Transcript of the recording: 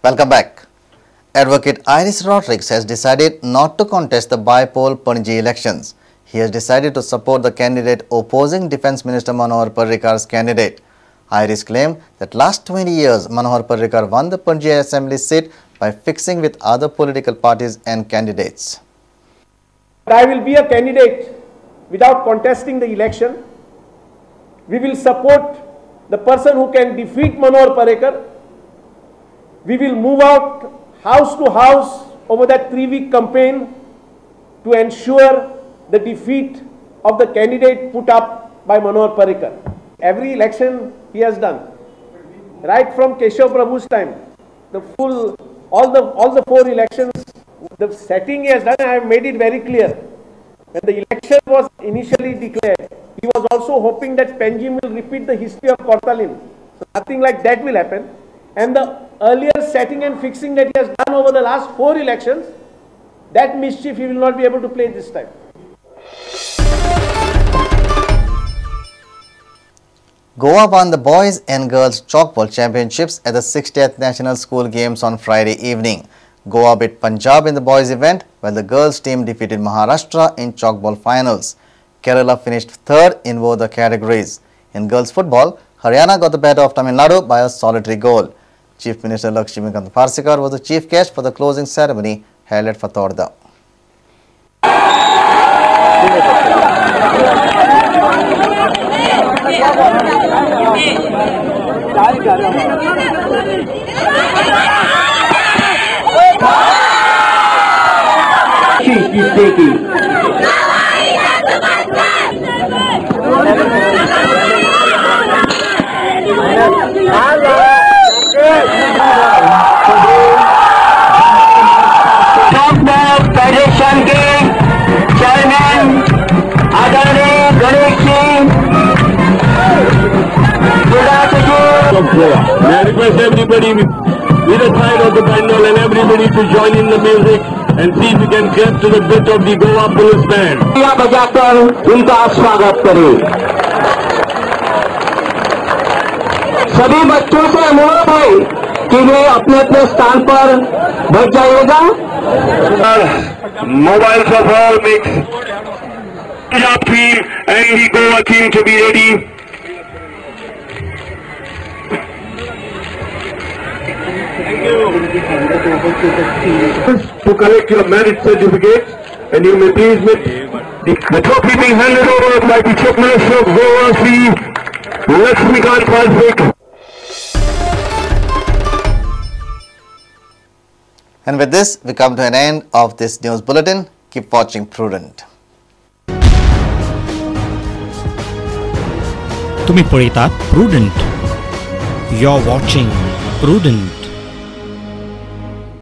Welcome back. Advocate Iris Rodriguez has decided not to contest the bi-poll Panji elections. He has decided to support the candidate opposing Defence Minister Manohar Parrikar's candidate. Iris claimed that last 20 years Manohar Parrikar won the Panji Assembly seat by fixing with other political parties and candidates. I will be a candidate without contesting the election. We will support the person who can defeat Manohar Parrikar. We will move out house to house over that 3-week campaign to ensure the defeat of the candidate put up by Manohar Parrikar. Every election he has done, right from Keshav Prabhu's time, all the 4 elections, the setting he has done, I have made it very clear. When the election was initially declared, he was also hoping that Panji will repeat the history of Kortalim. So nothing like that will happen. And the earlier setting and fixing that he has done over the last 4 elections, that mischief he will not be able to play this time. Goa won the boys and girls Tchoukball championships at the 60th National School Games on Friday evening. Goa beat Punjab in the boys event, while the girls team defeated Maharashtra in Tchoukball finals. Kerala finished 3rd in both the categories. In girls football, Haryana got the better of Tamil Nadu by a solitary goal. Chief Minister Lakshmikant Parsekar was the chief guest for the closing ceremony held at Fatorda. Tchoukball Federation के chairman आदरणीय Ganesh Singh May I request everybody either side of the pandal and everybody to join in the music and see if we can get to the bit of the Goa Police Band. बजाकर उनका स्वागत करें। सभी बच्चों से अनुरोध है कि वे अपने अपने स्थान पर बैठ जाइएगा। Mobiles of all mix. Punjab team and the Goa team to be ready. To collect your merit certificate, and you may please with the trophy being handed over by the Chief Minister of Goa, Sri Lakshmikant Parsekar. And with this, we come to an end of this news bulletin. Keep watching Prudent. तुम्ही पळयतात Prudent. You're watching Prudent.